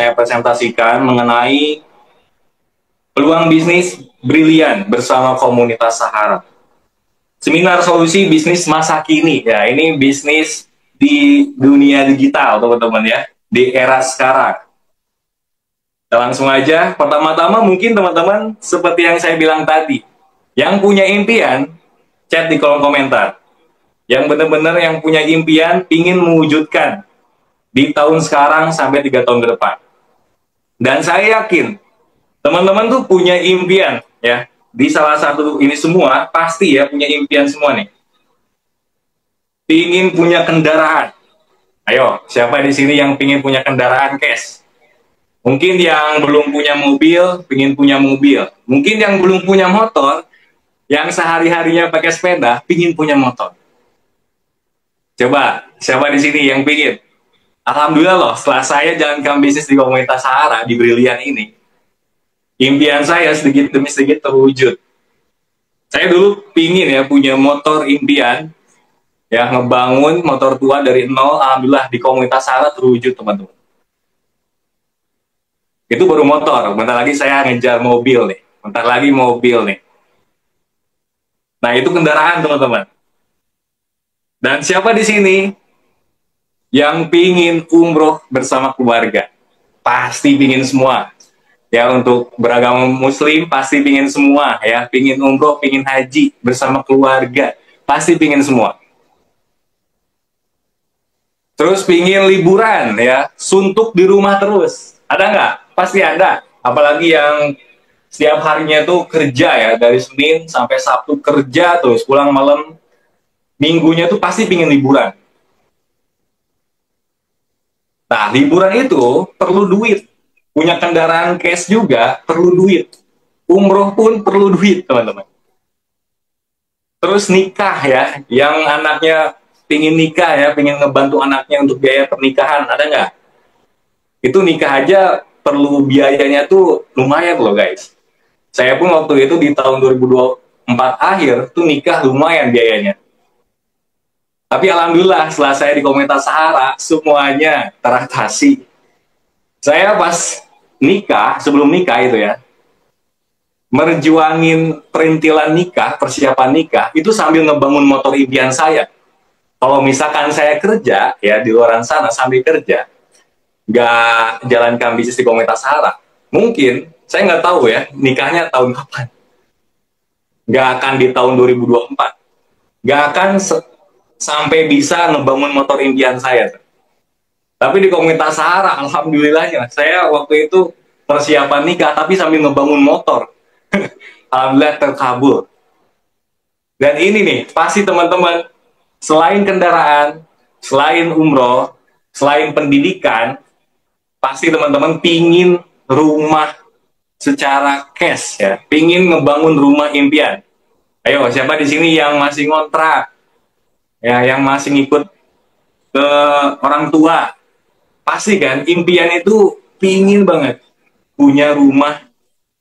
saya presentasikan mengenai peluang bisnis brilian bersama komunitas Sahara. Seminar solusi bisnis masa kini. Ya, ini bisnis di dunia digital, teman-teman ya. Di era sekarang. Kita langsung aja. Pertama-tama mungkin teman-teman seperti yang saya bilang tadi. Yang punya impian, chat di kolom komentar. Yang benar-benar yang punya impian, ingin mewujudkan di tahun sekarang sampai 3 tahun ke depan. Dan saya yakin, teman-teman tuh punya impian, ya. Di salah satu ini semua, pasti ya punya impian semua nih. Pingin punya kendaraan. Ayo, siapa di sini yang pingin punya kendaraan cash? Mungkin yang belum punya mobil, pingin punya mobil. Mungkin yang belum punya motor, yang sehari-harinya pakai sepeda, pingin punya motor. Coba, siapa di sini yang pingin? Alhamdulillah loh, setelah saya jalankan bisnis di komunitas Sahara, di Brilian ini, impian saya sedikit demi sedikit terwujud. Saya dulu pingin ya punya motor impian, ya ngebangun motor tua dari nol. Alhamdulillah di komunitas Sahara terwujud, teman-teman. Itu baru motor, bentar lagi saya ngejar mobil nih, bentar lagi mobil nih. Nah itu kendaraan, teman-teman. Dan siapa di sini yang pingin umroh bersama keluarga? Pasti pingin semua. Ya, untuk beragama muslim pasti pingin semua ya, pingin umroh, pingin haji bersama keluarga, pasti pingin semua. Terus pingin liburan ya, suntuk di rumah terus, ada nggak? Pasti ada, apalagi yang setiap harinya tuh kerja ya, dari Senin sampai Sabtu kerja terus, pulang malam, minggunya tuh pasti pingin liburan. Nah, liburan itu perlu duit. Punya kendaraan cash juga perlu duit. Umroh pun perlu duit, teman-teman. Terus nikah ya, yang anaknya pingin nikah ya, pingin ngebantu anaknya untuk biaya pernikahan, ada nggak? Itu nikah aja perlu biayanya tuh lumayan loh guys. Saya pun waktu itu di tahun 2024 akhir tuh nikah lumayan biayanya. Tapi alhamdulillah setelah saya di komunitas Sahara, semuanya teratasi. Saya pas nikah, sebelum nikah itu ya, merjuangin perintilan nikah, persiapan nikah, itu sambil ngebangun motor impian saya. Kalau misalkan saya kerja, ya di luar sana sambil kerja, nggak jalankan bisnis di komunitas Sahara, mungkin, saya nggak tahu ya, nikahnya tahun kapan. Nggak akan di tahun 2024. Nggak akan sampai bisa ngebangun motor impian saya. Tapi di komunitas Sahara, alhamdulillahnya, saya waktu itu persiapan nikah, tapi sambil ngebangun motor. Alhamdulillah terkabul. Dan ini nih, pasti teman-teman, selain kendaraan, selain umroh, selain pendidikan, pasti teman-teman pingin rumah secara cash ya, pingin ngebangun rumah impian. Ayo, siapa di sini yang masih ngontrak? Ya, yang masih ngikut ke orang tua? Pasti kan, impian itu pingin banget punya rumah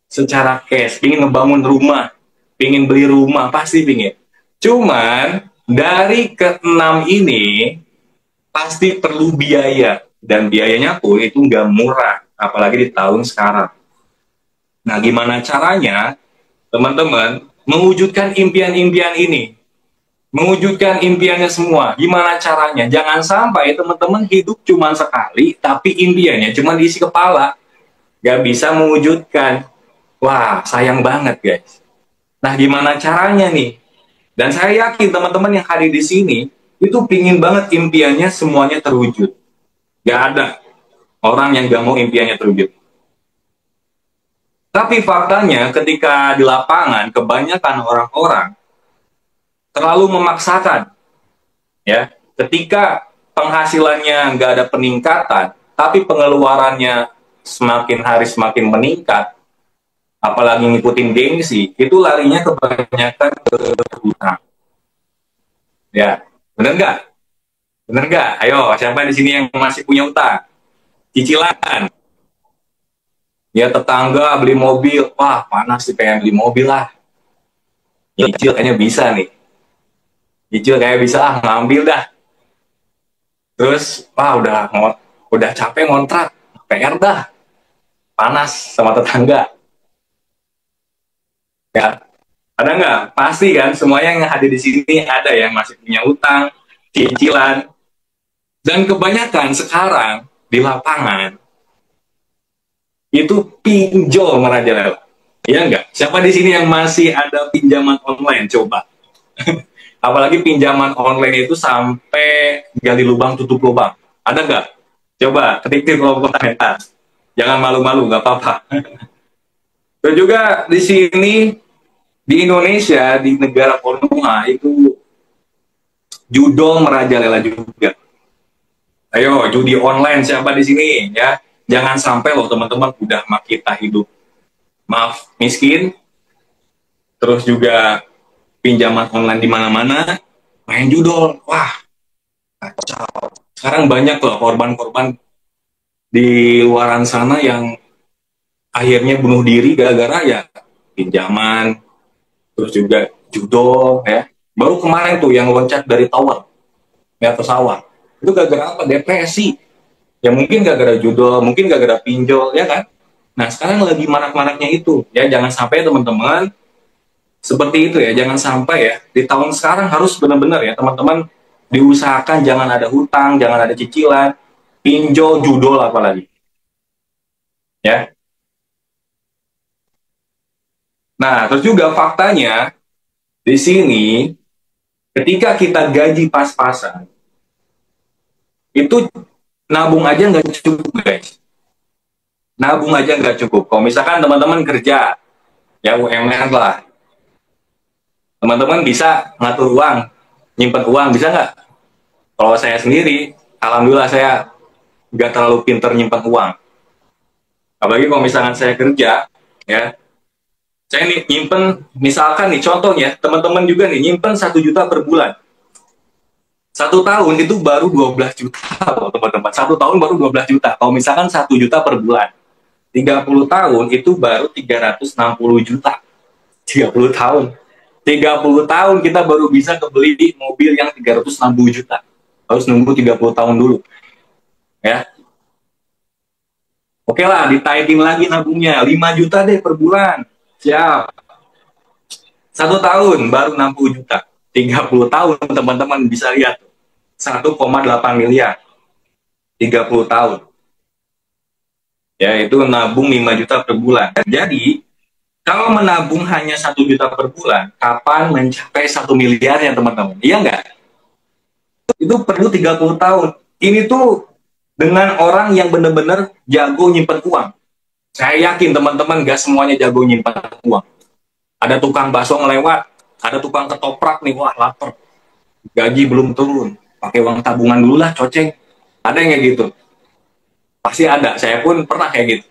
secara cash, pingin ngebangun rumah, pingin beli rumah, pasti pingin. Cuman, dari keenam ini, pasti perlu biaya. Dan biayanya pun itu nggak murah, apalagi di tahun sekarang. Nah, gimana caranya, teman-teman, mewujudkan impian-impian ini? Mewujudkan impiannya semua. Gimana caranya? Jangan sampai teman-teman hidup cuma sekali, tapi impiannya cuma diisi kepala. Gak bisa mewujudkan. Wah, sayang banget guys. Nah, gimana caranya nih? Dan saya yakin teman-teman yang hadir di sini, itu pingin banget impiannya semuanya terwujud. Gak ada orang yang gak mau impiannya terwujud. Tapi faktanya ketika di lapangan, kebanyakan orang-orang terlalu memaksakan, ya. Ketika penghasilannya nggak ada peningkatan, tapi pengeluarannya semakin hari semakin meningkat, apalagi ngikutin gengsi, itu larinya kebanyakan ke hutang. Ya, bener nggak? Bener nggak? Ayo, siapa di sini yang masih punya utang? Cicilan. Ya, tetangga beli mobil, wah panas sih pengen beli mobil lah. Cicil kayaknya bisa nih. Cicil kayak bisa ngambil dah. Terus, wah udah capek ngontrak, PR dah, panas sama tetangga. Ya, ada nggak? Pasti kan, semuanya yang hadir di sini ada yang masih punya utang, cicilan, dan kebanyakan sekarang di lapangan itu pinjol merajalela. Iya nggak? Siapa di sini yang masih ada pinjaman online? Coba. Apalagi pinjaman online itu sampai gali lubang tutup lubang. Ada nggak? Coba ketik di kolom komentar. Jangan malu-malu, nggak apa-apa. Dan juga di sini di Indonesia, di negara Konoha itu judol merajalela juga. Ayo, judi online siapa di sini ya? Jangan sampai loh teman-teman udah kita hidup maaf miskin, terus juga pinjaman online di mana-mana, main judol. Wah, kacau. Sekarang banyak loh korban-korban di luaran sana yang akhirnya bunuh diri gara-gara ya pinjaman, terus juga judol ya. Baru kemarin tuh yang loncat dari tower ya pesawat. Itu gara-gara apa? Depresi. Ya mungkin gara-gara judol, mungkin gara-gara pinjol ya kan. Nah, sekarang lagi marak-maraknya itu. Ya jangan sampai teman-teman seperti itu ya. Jangan sampai ya di tahun sekarang harus benar-benar ya teman-teman diusahakan jangan ada hutang, jangan ada cicilan, pinjol, judol apalagi. Ya. Nah, terus juga faktanya di sini ketika kita gaji pas-pasan itu nabung aja nggak cukup guys. Nabung aja nggak cukup. Kalau misalkan teman-teman kerja ya UMR lah, teman-teman bisa ngatur uang, nyimpen uang bisa nggak? Kalau saya sendiri, alhamdulillah saya nggak terlalu pinter nyimpen uang. Apalagi kalau misalkan saya kerja, ya, saya nih nyimpen, misalkan nih contohnya, teman-teman juga nih nyimpen 1 juta per bulan. 1 tahun itu baru 12 juta loh teman-teman. 1 tahun baru 12 juta. Kalau misalkan 1 juta per bulan, 30 tahun itu baru 360 juta. 30 tahun. 30 tahun kita baru bisa kebeli mobil yang 360 juta. Harus nunggu 30 tahun dulu. Ya. Oke lah, ditaikin lagi nabungnya. 5 juta deh per bulan. Siap. 1 tahun baru 60 juta. 30 tahun teman-teman bisa lihat. 1,8 miliar. 30 tahun. Ya, itu nabung 5 juta per bulan. Jadi, kalau menabung hanya 1 juta per bulan, kapan mencapai 1 miliar ya teman-teman? Iya nggak? Itu perlu 30 tahun. Ini tuh dengan orang yang benar-benar jago nyimpen uang. Saya yakin teman-teman gak semuanya jago nyimpen uang. Ada tukang bakso ngelewat, ada tukang ketoprak nih, wah lapar. Gaji belum turun, pakai uang tabungan dulu lah, coceng. Ada yang kayak gitu. Pasti ada, saya pun pernah kayak gitu.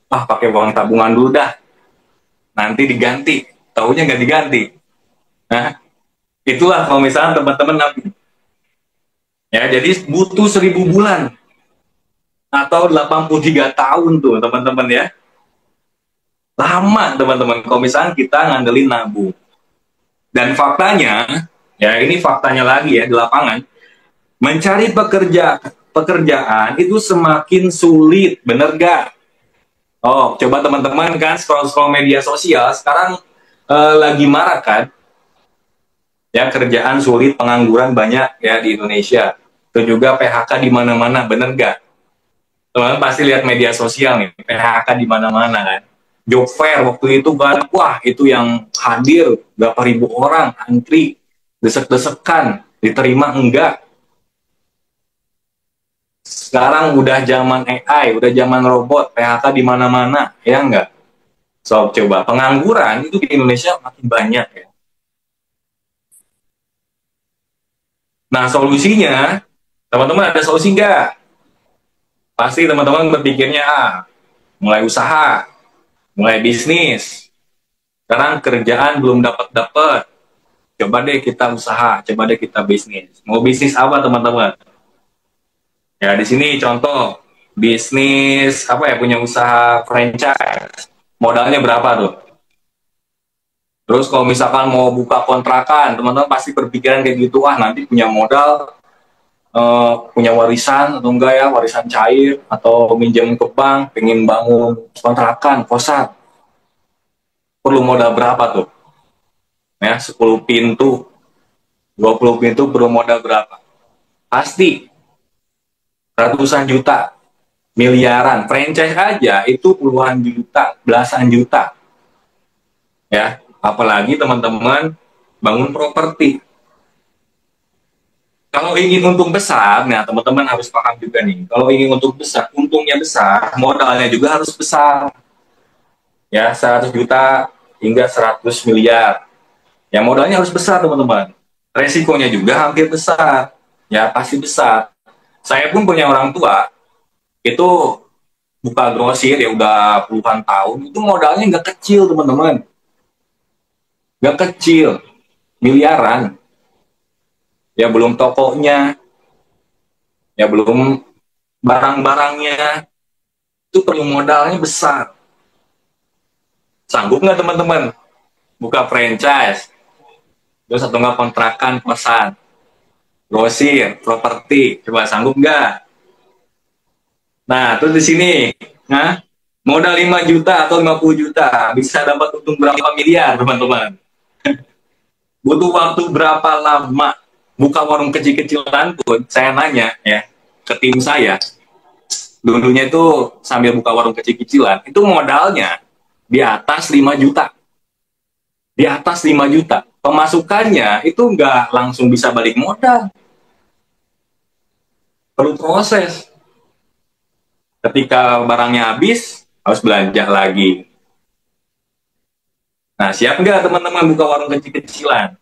Ah, pakai uang tabungan dulu dah. Nanti diganti, taunya nggak diganti. Nah, itulah kalau misalnya teman-teman nabung. Ya, jadi butuh 1.000 bulan atau 83 tahun tuh teman-teman ya. Lama teman-teman kalau misalnya kita ngandelin nabung. Dan faktanya, ya ini faktanya lagi ya di lapangan, mencari pekerjaan itu semakin sulit, bener gak? Oh, coba teman-teman kan scroll-scroll media sosial, sekarang lagi marak kan? Ya, kerjaan sulit, pengangguran banyak ya di Indonesia. Itu juga PHK di mana-mana, bener gak? Teman-teman pasti lihat media sosial nih, PHK di mana-mana kan. Job fair waktu itu kan, wah itu yang hadir berapa ribu orang, antri, desek-desekan, diterima enggak. Sekarang udah zaman AI, udah zaman robot, PHK di mana-mana, ya enggak? So, coba pengangguran itu di Indonesia makin banyak ya. Nah, solusinya, teman-teman ada solusi enggak? Pasti teman-teman berpikirnya, mulai usaha, mulai bisnis. Sekarang kerjaan belum dapat-dapat. Coba deh kita usaha, coba deh kita bisnis. Mau bisnis apa teman-teman? Ya di sini contoh bisnis apa ya, punya usaha franchise. Modalnya berapa tuh? Terus kalau misalkan mau buka kontrakan, teman-teman pasti berpikiran kayak gitu, nanti punya modal punya warisan atau enggak ya, warisan cair, atau minjem ke bank, pengen bangun kontrakan, kosan, perlu modal berapa tuh? Ya, 10 pintu, 20 pintu perlu modal berapa? Pasti ratusan juta, miliaran. Franchise aja itu puluhan juta, belasan juta. Ya, apalagi teman-teman bangun properti. Kalau ingin untung besar, nah teman-teman harus paham juga nih. Kalau ingin untung besar, untungnya besar, modalnya juga harus besar. Ya, 100 juta hingga 100 miliar. Ya, modalnya harus besar, teman-teman. Resikonya juga hampir besar. Ya, pasti besar. Saya pun punya orang tua, itu buka grosir ya udah puluhan tahun, itu modalnya nggak kecil, teman-teman. Nggak kecil, miliaran. Ya, belum tokonya, ya belum barang-barangnya, itu perlu modalnya besar. Sanggup nggak teman-teman buka franchise, terus atau nggak kontrakan kosan, grosir, properti, coba sanggup nggak? Nah, terus di sini, nah, modal 5 juta atau 50 juta bisa dapat untung berapa miliar, teman-teman? Butuh waktu berapa lama? Buka warung kecil-kecilan pun, saya nanya ya ke tim saya, dulunya itu sambil buka warung kecil-kecilan, itu modalnya di atas 5 juta. Di atas 5 juta. Pemasukannya itu nggak langsung bisa balik modal. Perlu proses. Ketika barangnya habis, harus belanja lagi. Nah, siap nggak teman-teman buka warung kecil-kecilan?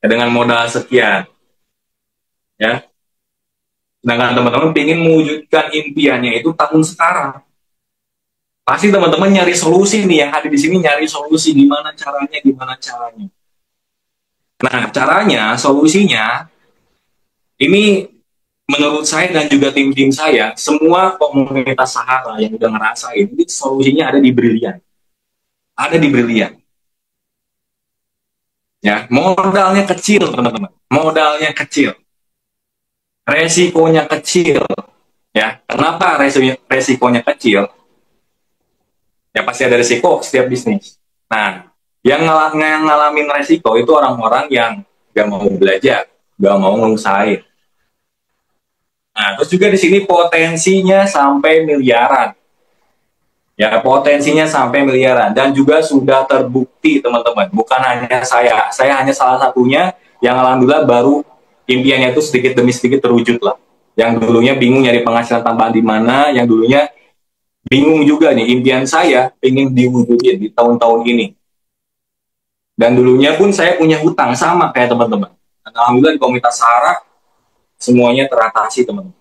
Ya, dengan modal sekian. Ya. Sedangkan teman-teman ingin mewujudkan impiannya itu tahun sekarang. Pasti teman-teman nyari solusi nih, yang ada di sini nyari solusi gimana caranya, gimana caranya. Nah, caranya, solusinya, ini menurut saya dan juga tim-tim saya, semua komunitas Sahara yang udah ngerasain, ini solusinya ada di Brilian. Ada di Brilian. Ya, modalnya kecil, teman-teman. Modalnya kecil. Resikonya kecil. Ya, kenapa resikonya kecil? Ya pasti ada resiko setiap bisnis. Nah, yang ngalamin resiko itu orang-orang yang gak mau belajar, gak mau ngusahain. Nah, terus juga di sini potensinya sampai miliaran. Ya, potensinya sampai miliaran dan juga sudah terbukti, teman-teman. Bukan hanya saya hanya salah satunya yang alhamdulillah baru impiannya itu sedikit demi sedikit terwujud lah. Yang dulunya bingung nyari penghasilan tambahan di mana, yang dulunya bingung juga nih impian saya ingin diwujudin di tahun-tahun ini. Dan dulunya pun saya punya hutang sama kayak teman-teman. Dan alhamdulillah di komunitas Sahara semuanya teratasi, teman-teman.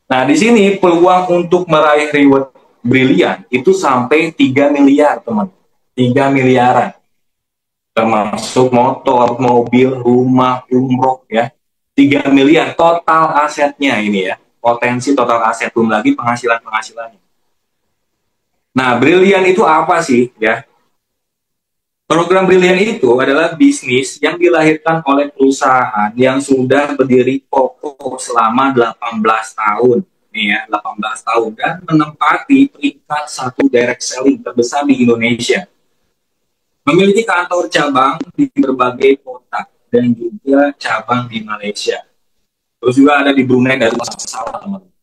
Nah, di sini peluang untuk meraih reward brilian itu sampai 3 miliar, teman. 3 miliaran. Termasuk motor, mobil, rumah, umroh, ya. 3 miliar total asetnya ini ya. Potensi total aset, belum lagi penghasilan-penghasilannya. Nah, brilian itu apa sih, ya? Program Brilian itu adalah bisnis yang dilahirkan oleh perusahaan yang sudah berdiri kokoh selama 18 tahun. Nih ya, 18 tahun. Dan menempati peringkat satu direct selling terbesar di Indonesia. Memiliki kantor cabang di berbagai kota dan juga cabang di Malaysia. Terus juga ada di Brunei dan Darussalam, teman-teman.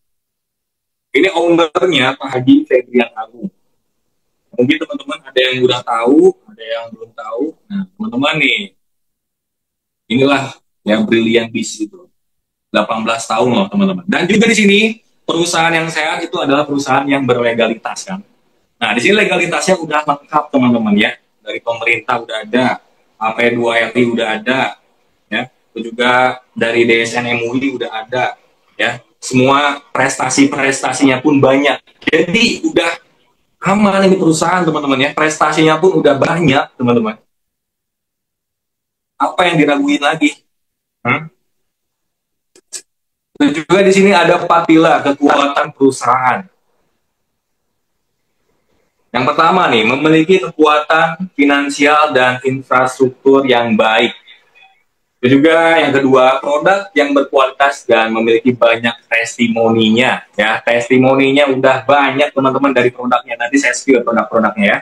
Ini ownernya Pak Haji Febrian Agung. Mungkin teman-teman ada yang udah tahu, ada yang belum tahu. Nah, teman-teman nih, inilah yang Brilian Bis itu. 18 tahun loh, teman-teman. Dan juga di sini, perusahaan yang sehat itu adalah perusahaan yang berlegalitas, kan. Nah, di sini legalitasnya udah lengkap, teman-teman, ya. Dari pemerintah udah ada, AP2RI udah ada, ya. Itu juga dari DSN MUI udah ada, ya. Semua prestasi-prestasinya pun banyak. Jadi, udah aman ini perusahaan, teman-teman, ya. Prestasinya pun udah banyak, teman-teman. Apa yang diraguin lagi? Dan juga di sini ada 4 pilar kekuatan perusahaan. Yang pertama nih, memiliki kekuatan finansial dan infrastruktur yang baik. Itu juga yang kedua, produk yang berkualitas dan memiliki banyak testimoninya. Ya, testimoninya udah banyak teman-teman dari produknya. Nanti saya spill produk-produknya ya.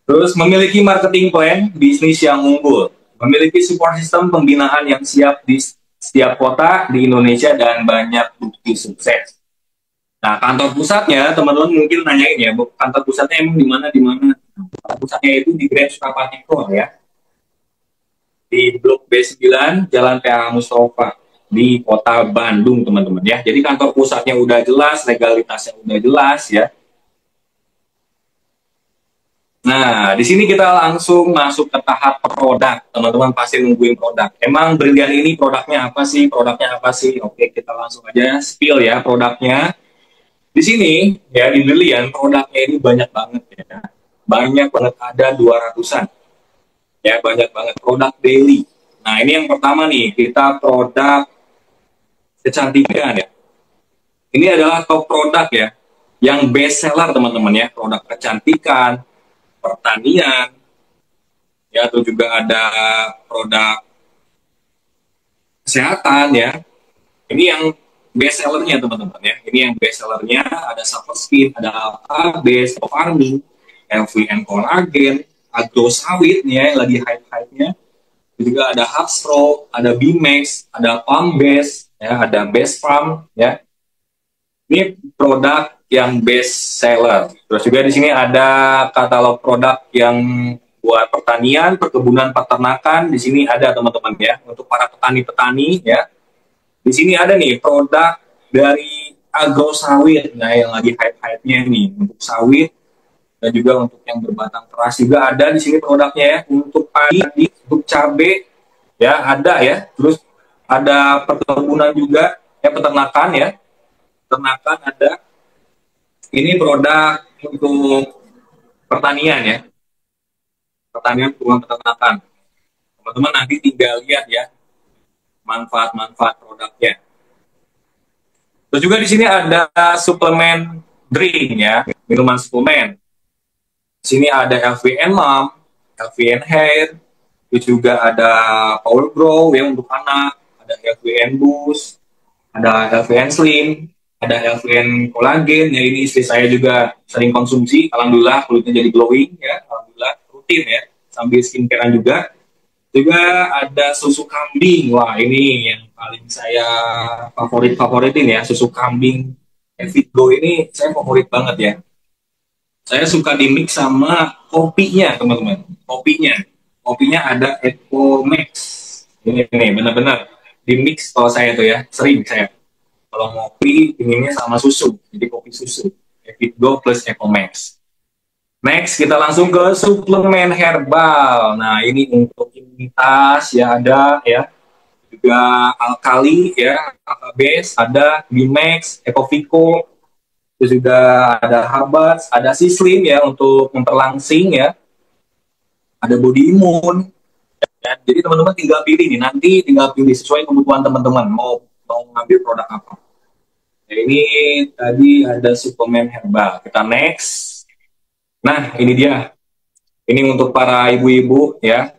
Terus memiliki marketing plan bisnis yang unggul, memiliki support system pembinaan yang siap di setiap kota di Indonesia dan banyak bukti sukses. Nah, kantor pusatnya teman-teman mungkin nanyain ya, kantor pusatnya emang di mana di mana? Kantor pusatnya itu di Grand Suprapati Core ya, di Blok B9 Jalan PH Mustafa di Kota Bandung teman-teman ya. Jadi kantor pusatnya udah jelas, legalitasnya udah jelas ya. Nah, di sini kita langsung masuk ke tahap produk. Teman-teman pasti nungguin produk. Emang Brilian ini produknya apa sih? Produknya apa sih? Oke, kita langsung aja spill ya produknya. Di sini ya di Brilian produknya ini banyak banget ya. Banyak banget, ada 200-an. Ya, banyak banget produk daily. Nah, ini yang pertama nih, kita produk kecantikan ya. Ini adalah top produk ya. Yang best seller teman-teman ya, produk kecantikan, pertanian, ya, atau juga ada produk kesehatan ya. Ini yang best sellernya teman-teman ya. Ini yang best sellernya, ada Super Skin, ada Alpha Base, Farming, LVN Collagen, Agro Sawit nih ya, yang lagi hype-hype-nya. Juga ada Hubspro, ada Bimax, ada Palm Base, ya, ada Best Farm ya. Ini produk yang best seller. Terus juga di sini ada katalog produk yang buat pertanian, perkebunan, peternakan. Di sini ada teman-teman ya, untuk para petani-petani ya. Di sini ada nih produk dari agro sawit, nah yang lagi hype-hype-nya nih untuk sawit dan juga untuk yang berbatang keras juga ada di sini produknya ya. Untuk padi, untuk cabai ya ada ya. Terus ada perkebunan juga ya, peternakan ya. Peternakan ada. Ini produk untuk pertanian ya. Pertanian, perubahan peternakan. Teman-teman nanti tinggal lihat ya manfaat-manfaat produknya. Terus juga di sini ada suplemen drink ya, minuman suplemen. Di sini ada LVN Mom, LVN Hair, terus juga ada Power Grow yang untuk anak, ada LVN Boost, ada LVN Slim, ada LVN Collagen. Ya, ini istri saya juga sering konsumsi. Alhamdulillah kulitnya jadi glowing ya, alhamdulillah rutin ya, sambil skincarean juga. Juga ada susu kambing. Wah, ini yang paling saya favoritin ya, susu kambing Evitgo ini saya favorit banget ya. Saya suka di mix sama kopinya, teman-teman. Kopinya ada Eco Max. Ini benar-benar di mix kalau saya tuh ya, sering saya. Kalau ngopi inginnya sama susu, jadi kopi susu. Evitgo plus Eco Max. Next, kita langsung ke suplemen herbal. Nah, ini untuk imunitas ya ada ya. Juga alkali ya, alka base, ada Bimax, Ecovico, terus juga ada Habats, ada Sislim ya untuk memperlangsing ya. Ada body imun. Ya. Jadi teman-teman tinggal pilih nih, nanti tinggal pilih sesuai kebutuhan teman-teman mau ngambil produk apa. Ya, ini tadi ada suplemen herbal. Kita next. Nah, ini dia. Ini untuk para ibu-ibu ya,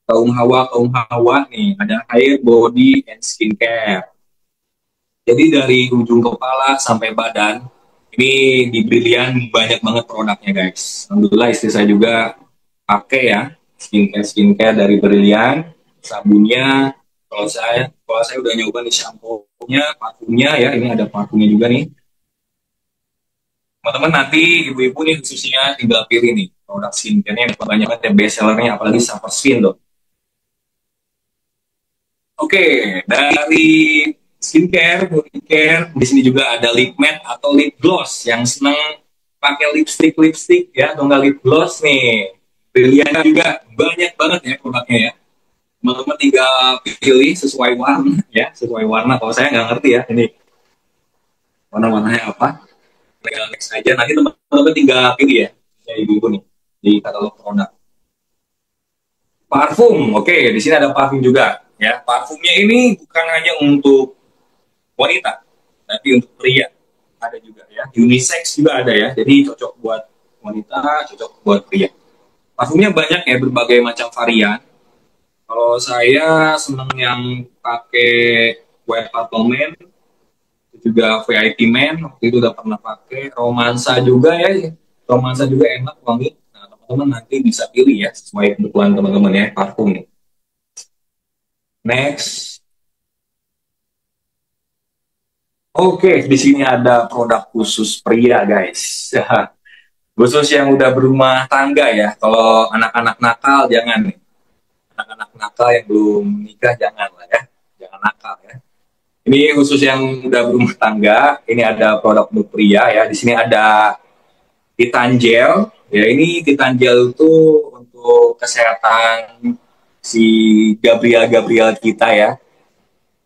kaum hawa nih, ada hair, body, and skincare. Jadi dari ujung kepala sampai badan, ini di Brilian banyak banget produknya guys. Alhamdulillah istri saya juga pakai ya, skincare dari Brilian, sabunnya. Kalau saya udah nyoba nih shampoo-nya, parfumnya ya, ini ada parfumnya juga nih. Teman-teman nanti ibu-ibu nih khususnya tinggal pilih nih produk skincare-nya, banyak banget ya best sellernya, apalagi Super Skin loh. Oke, dari skincare, body care, di sini juga ada lip matte atau lip gloss yang seneng pakai lipstick ya, atau nggak lip gloss nih. Pilihan juga banyak banget ya produknya ya. Teman-teman tinggal pilih sesuai warna ya, sesuai warna. Kalau saya nggak ngerti ya ini warna-warnanya apa. Tinggal next aja. Nanti teman-teman tinggal pilih ya ibu-ibu nih di katalog produk. Parfum, oke, di sini ada parfum juga. Ya, parfumnya ini bukan hanya untuk wanita, tapi untuk pria ada juga ya. Unisex juga ada ya. Jadi cocok buat wanita, cocok buat pria. Parfumnya banyak ya, berbagai macam varian. Kalau saya seneng yang pakai White Apartment, juga VIP Man, waktu itu udah pernah pakai. Romansa juga ya, Romansa juga enak wangi. Nah, teman-teman nanti bisa pilih ya, sesuai kebutuhan teman-teman ya, parfum nih. Next. Oke, di sini ada produk khusus pria, guys. Khusus yang udah berumah tangga ya. Kalau anak-anak nakal jangan nih. Anak-anak nakal yang belum nikah jangan lah ya. Jangan nakal ya. Ini khusus yang udah berumah tangga. Ini ada produk untuk pria ya. Di sini ada Titan Gel. Ya, ini Titan Gel itu untuk kesehatan si Gabriel Gabriel kita ya.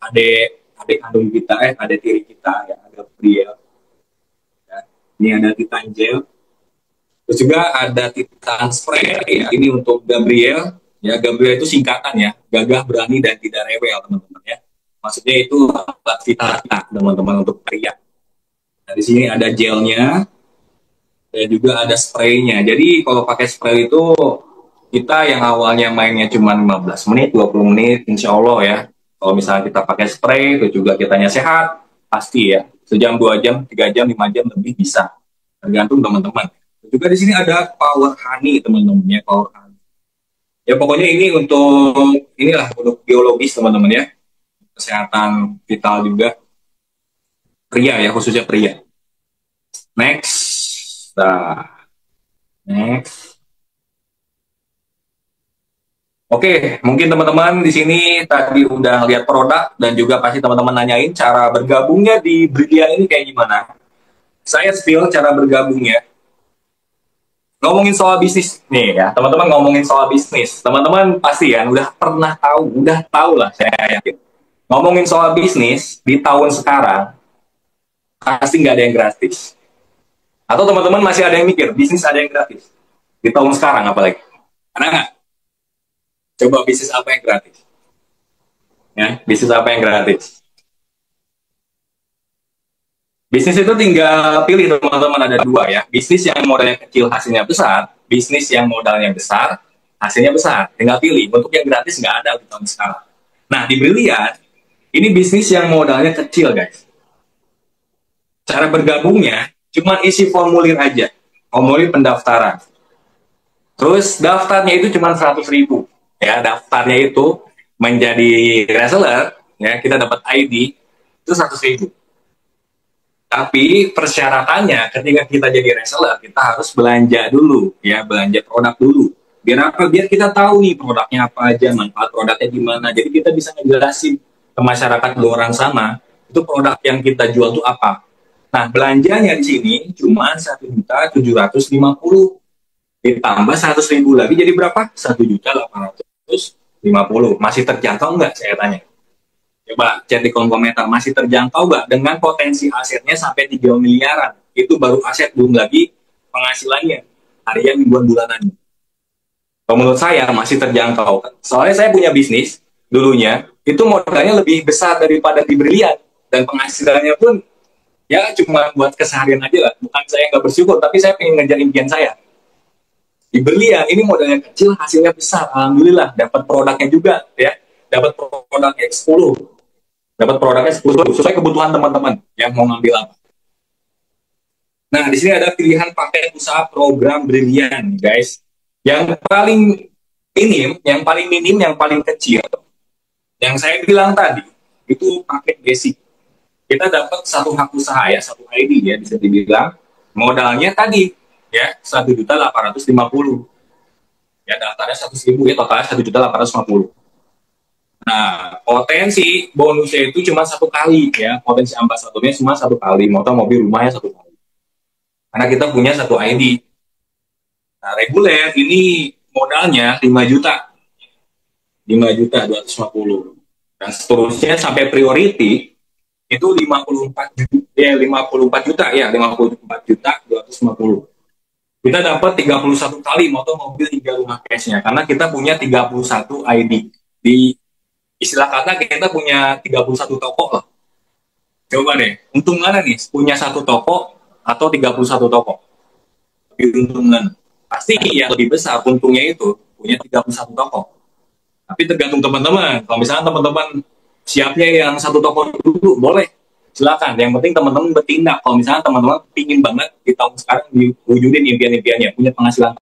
Adik kandung kita, adik tiri kita ya, Gabriel. Ya. Ini ada Titan Gel. Terus juga ada Titan Spray ya. Ini untuk Gabriel. Ya, Gabriel itu singkatan ya. Gagah, berani, dan tidak rewel, teman-teman ya. Maksudnya itu Vita, teman-teman, untuk pria. Nah, di sini ada gelnya dan juga ada spraynya. Jadi kalau pakai spray itu kita yang awalnya mainnya cuma 15 menit, 20 menit, insya Allah ya. Kalau misalnya kita pakai spray, itu juga kitanya sehat, pasti ya. Sejam, 2 jam, 3 jam, 5 jam lebih bisa. Tergantung teman-teman. Juga di sini ada Power Honey, teman-teman ya, Power Honey. Ya pokoknya ini untuk inilah untuk biologis teman-teman ya. Kesehatan vital juga pria ya, khususnya pria. Next. Nah, next. Oke, mungkin teman-teman di sini tadi udah lihat produk dan juga pasti teman-teman nanyain cara bergabungnya di Brilian ini kayak gimana. Saya spill cara bergabungnya. Ngomongin soal bisnis nih ya, teman-teman ngomongin soal bisnis. Teman-teman pasti ya udah pernah tahu, udah tahu lah saya yakin. Ngomongin soal bisnis di tahun sekarang pasti nggak ada yang gratis. Atau teman-teman masih ada yang mikir bisnis ada yang gratis di tahun sekarang apalagi? Karena nggak? Coba bisnis apa yang gratis? Ya, bisnis apa yang gratis? Bisnis itu tinggal pilih teman-teman ada dua ya. Bisnis yang modalnya kecil hasilnya besar, bisnis yang modalnya besar hasilnya besar. Tinggal pilih. Untuk yang gratis nggak ada di tahun sekarang. Nah di Brilian ini bisnis yang modalnya kecil guys. Cara bergabungnya cuma isi formulir aja, formulir pendaftaran. Terus daftarnya itu cuma 100.000 ya. Daftarnya itu menjadi reseller ya, kita dapat ID itu 100.000. Tapi persyaratannya ketika kita jadi reseller, kita harus belanja dulu, ya belanja produk dulu. Biar apa? Biar kita tahu nih produknya apa aja, manfaat produknya gimana. Jadi kita bisa ngejelasin ke masyarakat luar sana, itu produk yang kita jual itu apa. Nah, belanjanya di sini cuma 1.750.000 ditambah 100.000 lagi jadi berapa? 1.850.000. Masih terjangkau nggak? Saya tanya. Coba cek di kolom komentar, masih terjangkau nggak dengan potensi asetnya sampai 3 miliaran? Itu baru aset, belum lagi penghasilannya, harian, mingguan, bulanan. Kalau menurut saya masih terjangkau. Soalnya saya punya bisnis dulunya, itu modalnya lebih besar daripada di Brilian. Dan penghasilannya pun ya cuma buat keseharian aja lah. Bukan saya nggak bersyukur, tapi saya pengen ngejar impian saya. Di Brilian ini modalnya kecil, hasilnya besar. Alhamdulillah, dapat produknya juga ya. Dapat produk X10, dapat produknya 10 sesuai kebutuhan teman-teman yang mau ngambil apa. Nah, di sini ada pilihan paket usaha program Brilian, guys. Yang paling minim, yang paling kecil, yang saya bilang tadi, itu paket basic. Kita dapat satu hak usaha ya, satu ID ya, bisa dibilang. Modalnya tadi, ya, 1.850.000. Ya, daftarnya 100.000 ya, totalnya 1.850.000. Nah, potensi bonusnya itu cuma satu kali ya. Potensi ambasadornya cuma satu kali. Motor, mobil, rumahnya satu kali. Karena kita punya satu ID. Nah, reguler ini modalnya 5 juta. 5.250.000. Dan seterusnya sampai priority itu 54 juta, ya 54 juta ya, 54 juta 250. Kita dapat 31 kali motor, mobil, hingga rumah cashnya. Karena kita punya 31 ID. Di istilah kata kita punya 31 toko lah. Coba deh, untung mana nih? Punya satu toko atau 31 toko? Lebih untung mana? Pasti yang lebih besar untungnya itu punya 31 toko. Tapi tergantung teman-teman. Kalau misalnya teman-teman siapnya yang satu toko dulu, boleh. Silakan. Yang penting teman-teman bertindak. Kalau misalnya teman-teman pingin banget di tahun sekarang diwujudin impian-impiannya, punya penghasilan